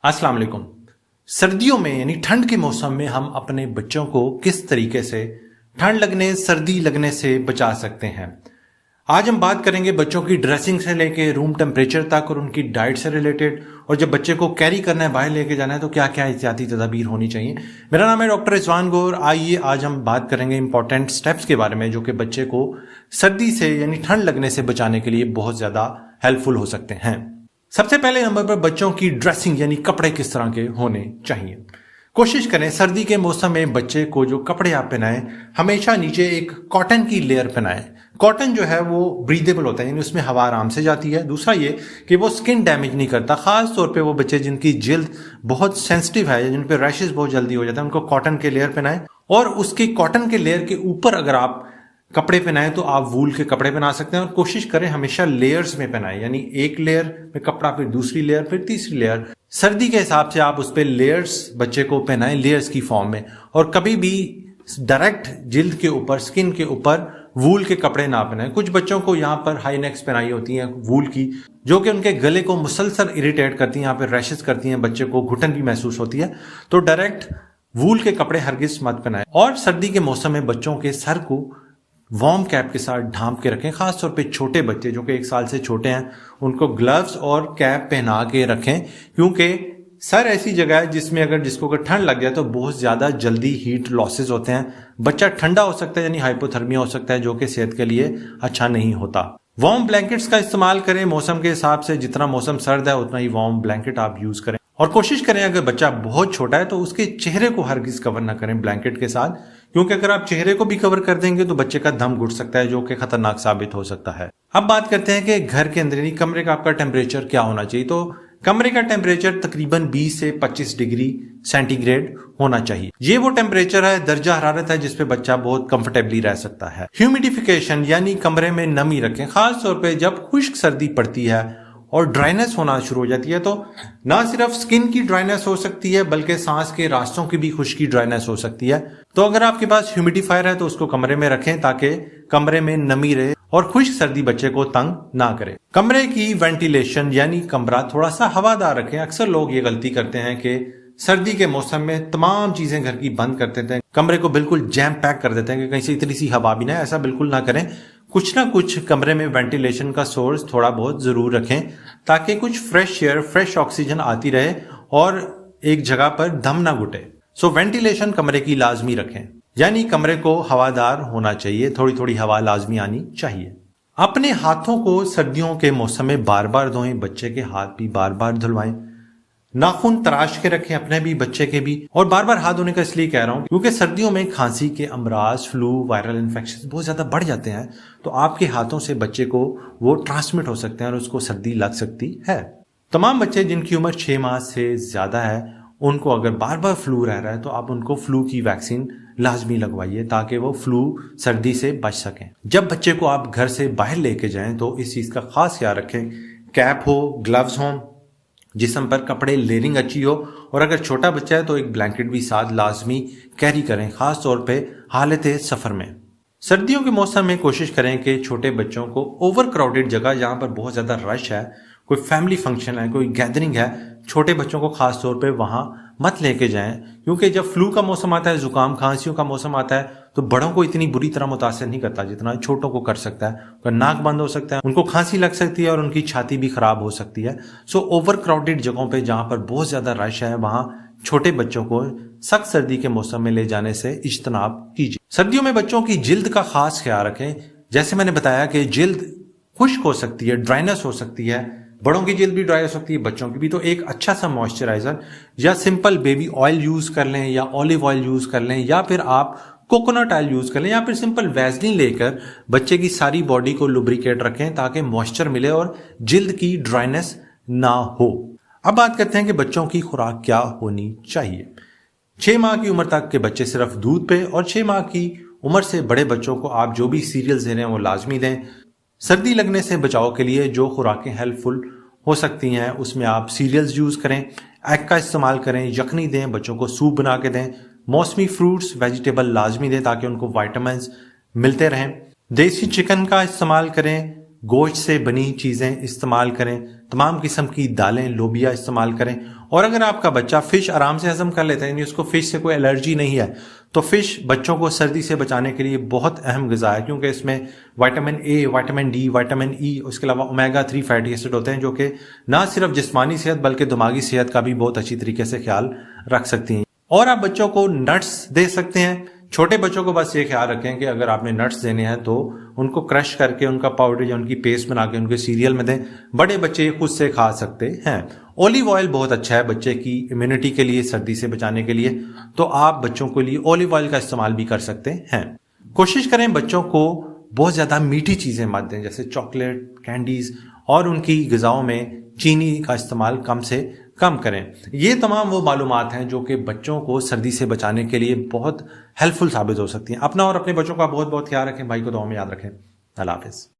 अस्सलाम वालेकुम। सर्दियों में यानी ठंड के मौसम में हम अपने बच्चों को किस तरीके से ठंड लगने सर्दी लगने से बचा सकते हैं। आज हम बात करेंगे बच्चों की ड्रेसिंग से लेके रूम टेम्परेचर तक और उनकी डाइट से रिलेटेड, और जब बच्चे को कैरी करना है, बाहर लेके जाना है, तो क्या क्या एहतियाती तदाबीर होनी चाहिए। मेरा नाम है डॉक्टर रिजवान गौर। आइए आज हम बात करेंगे इंपॉर्टेंट स्टेप्स के बारे में जो कि बच्चे को सर्दी से यानी ठंड लगने से बचाने के लिए बहुत ज्यादा हेल्पफुल हो सकते हैं। सबसे पहले नंबर पर बच्चों की ड्रेसिंग यानी कपड़े किस तरह के होने चाहिए। कोशिश करें सर्दी के मौसम में बच्चे को जो कपड़े आप पहनाएं, हमेशा नीचे एक कॉटन की लेयर पहनाएं। कॉटन जो है वो ब्रीदेबल होता है, यानी उसमें हवा आराम से जाती है। दूसरा ये कि वो स्किन डैमेज नहीं करता। खास तौर पे वो बच्चे जिनकी जिल्द बहुत सेंसिटिव है, जिन पे रैशेस बहुत जल्दी हो जाते हैं, उनको कॉटन के लेयर पहनाएं। और उसके कॉटन के लेयर के ऊपर अगर आप कपड़े पहनाएं तो आप वूल के कपड़े पहना सकते हैं। और कोशिश करें हमेशा लेयर्स में पहनाएं, यानी एक लेयर में कपड़ा, फिर दूसरी लेयर, फिर तीसरी लेयर। सर्दी के हिसाब से आप उस पर लेयर्स बच्चे को पहनाएं, लेयर्स की फॉर्म में। और कभी भी डायरेक्ट जिल्द के ऊपर, स्किन के ऊपर वूल के कपड़े ना पहनाएं। कुछ बच्चों को यहाँ पर हाई नेक्स पहनाई होती हैं वूल की, जो कि उनके गले को मुसलसल इरिटेट करती हैं, यहाँ पे रैशेस करती हैं, बच्चे को घुटन भी महसूस होती है। तो डायरेक्ट वूल के कपड़े हरगिज मत पहनाएं। और सर्दी के मौसम में बच्चों के सर को वार्म कैप के साथ ढांप के रखें। खासतौर पे छोटे बच्चे जो कि 1 साल से छोटे हैं, उनको ग्लव्स और कैप पहना के रखें, क्योंकि सर ऐसी जगह है जिसमें जिसको ठंड लग जाए तो बहुत ज्यादा जल्दी हीट लॉसेस होते हैं। बच्चा ठंडा हो सकता है, यानी हाइपोथर्मिया हो सकता है, जो कि सेहत के लिए अच्छा नहीं होता। वार्म ब्लैंकेट्स का इस्तेमाल करें मौसम के हिसाब से। जितना मौसम सर्द है उतना ही वार्म ब्लैंकेट आप यूज करें। और कोशिश करें अगर बच्चा बहुत छोटा है तो उसके चेहरे को हरगिज कवर ना करें ब्लैंकेट के साथ, क्योंकि अगर आप चेहरे को भी कवर कर देंगे तो बच्चे का दम घुट सकता है, जो कि खतरनाक साबित हो सकता है। अब बात करते हैं कि घर के अंदर यानी कमरे का आपका टेम्परेचर क्या होना चाहिए। तो कमरे का टेम्परेचर तकरीबन 20 से 25 डिग्री सेंटीग्रेड होना चाहिए। ये वो टेम्परेचर है, दर्जा हरारत है, जिसपे बच्चा बहुत कंफर्टेबली रह सकता है। ह्यूमिडिफिकेशन यानी कमरे में नमी रखें। खास तौर पे जब खुश्क सर्दी पड़ती है और ड्राइनेस होना शुरू हो जाती है, तो ना सिर्फ स्किन की ड्राइनेस हो सकती है बल्कि सांस के रास्तों की भी खुश्की ड्राइनेस हो सकती है। तो अगर आपके पास ह्यूमिडिफायर है तो उसको कमरे में रखें ताकि कमरे में नमी रहे और खुश्क सर्दी बच्चे को तंग ना करे। कमरे की वेंटिलेशन यानी कमरा थोड़ा सा हवादार रखें। अक्सर लोग ये गलती करते हैं कि सर्दी के मौसम में तमाम चीजें घर की बंद कर देते हैं, कमरे को बिल्कुल जैम पैक कर देते हैं कि कहीं से इतनी सी हवा भी ना। ऐसा बिल्कुल ना करें। कुछ ना कुछ कमरे में वेंटिलेशन का सोर्स थोड़ा बहुत जरूर रखें ताकि कुछ फ्रेश एयर, फ्रेश ऑक्सीजन आती रहे और एक जगह पर दम ना घुटे। सो वेंटिलेशन कमरे की लाजमी रखें, यानी कमरे को हवादार होना चाहिए, थोड़ी थोड़ी हवा लाजमी आनी चाहिए। अपने हाथों को सर्दियों के मौसम में बार बार धोएं, बच्चे के हाथ भी बार बार धुलवाएं। नाखून तराश के रखें, अपने भी बच्चे के भी। और बार बार हाथ धोने का इसलिए कह रहा हूं क्योंकि सर्दियों में खांसी के अमराज, फ्लू, वायरल इन्फेक्शन बहुत ज्यादा बढ़ जाते हैं। तो आपके हाथों से बच्चे को वो ट्रांसमिट हो सकते हैं और उसको सर्दी लग सकती है। तमाम बच्चे जिनकी उम्र 6 माह से ज्यादा है, उनको अगर बार बार फ्लू रह रहा है तो आप उनको फ्लू की वैक्सीन लाजमी लगवाइए ताकि वो फ्लू सर्दी से बच सकें। जब बच्चे को आप घर से बाहर लेके जाएं तो इस चीज का खास ख्याल रखें, कैप हो, ग्लव्स हों, जिस्म पर कपड़े, लेयरिंग अच्छी हो, और अगर छोटा बच्चा है तो एक ब्लैंकेट भी साथ लाजमी कैरी करें, खास तौर पे हालत सफर में। सर्दियों के मौसम में कोशिश करें कि छोटे बच्चों को ओवर क्राउडेड जगह, जहां पर बहुत ज्यादा रश है, कोई फैमिली फंक्शन है, कोई गैदरिंग है, छोटे बच्चों को खास तौर पे वहां मत लेके जाएं, क्योंकि जब फ्लू का मौसम आता है, जुकाम खांसियों का मौसम आता है, तो बड़ों को इतनी बुरी तरह मुतासर नहीं करता जितना छोटों को कर सकता है। उनका नाक बंद हो सकता है, उनको खांसी लग सकती है और उनकी छाती भी खराब हो सकती है। सो ओवर क्राउडेड जगहों पे जहां पर बहुत ज्यादा रश है, वहां छोटे बच्चों को सख्त सर्दी के मौसम में ले जाने से इज्तनाब कीजिए। सर्दियों में बच्चों की जिल्द का खास ख्याल रखें। जैसे मैंने बताया कि जिल्द खुश्क हो सकती है, ड्राइनेस हो सकती है, बड़ों की जिल्द भी ड्राई हो सकती है, बच्चों की भी। तो एक अच्छा सा मॉइस्चराइजर या सिंपल बेबी ऑयल यूज कर लें, या ऑलिव ऑयल यूज कर लें, या फिर आप कोकोनट ऑयल यूज कर लें, या फिर सिंपल वैसलीन लेकर बच्चे की सारी बॉडी को लुब्रिकेट रखें ताकि मॉइस्चर मिले और जिल्द की ड्राइनेस ना हो। अब बात करते हैं कि बच्चों की खुराक क्या होनी चाहिए। 6 माह की उम्र तक के बच्चे सिर्फ दूध पे, और 6 माह की उम्र से बड़े बच्चों को आप जो भी सीरियल्स दे रहे हैं वो लाजमी दें। सर्दी लगने से बचाव के लिए जो खुराकें हेल्पफुल हो सकती हैं उसमें आप सीरियल्स यूज करें, एग का इस्तेमाल करें, यखनी दें, बच्चों को सूप बना के दें, मौसमी फ्रूट्स, वेजिटेबल लाजमी दें ताकि उनको विटामिन्स मिलते रहें। देसी चिकन का इस्तेमाल करें, गोश्त से बनी चीजें इस्तेमाल करें, तमाम किस्म की दालें, लोबिया इस्तेमाल करें। और अगर आपका बच्चा फिश आराम से हजम कर लेता है, यानी उसको फिश से कोई एलर्जी नहीं है, तो फिश बच्चों को सर्दी से बचाने के लिए बहुत अहम ग़िज़ा है, क्योंकि इसमें vitamin A, vitamin D, vitamin E, उसके अलावा ओमेगा 3 फैटी एसिड होते हैं, जो कि ना सिर्फ जिस्मानी सेहत बल्कि दिमागी सेहत का भी बहुत अच्छी तरीके से ख्याल रख सकती हैं। और आप बच्चों को नट्स दे सकते हैं। छोटे बच्चों को बस ये ख्याल रखें कि अगर आपने नट्स देने हैं तो उनको क्रश करके उनका पाउडर या उनकी पेस्ट बना के उनके सीरियल में दें। बड़े बच्चे खुद से खा सकते हैं। ऑलिव ऑयल बहुत अच्छा है बच्चे की इम्यूनिटी के लिए, सर्दी से बचाने के लिए, तो आप बच्चों के लिए ऑलिव ऑयल का इस्तेमाल भी कर सकते हैं। कोशिश करें बच्चों को बहुत ज़्यादा मीठी चीज़ें मत दें, जैसे चॉकलेट, कैंडीज़, और उनकी ग़िज़ाओं में चीनी का इस्तेमाल कम से कम करें। ये तमाम वो मालूमात हैं जो कि बच्चों को सर्दी से बचाने के लिए बहुत हेल्पफुल साबित हो सकती हैं। अपना और अपने बच्चों का बहुत बहुत ख्याल रखें। भाई को दुआ में याद रखें। अल्लाह हाफ़िज़।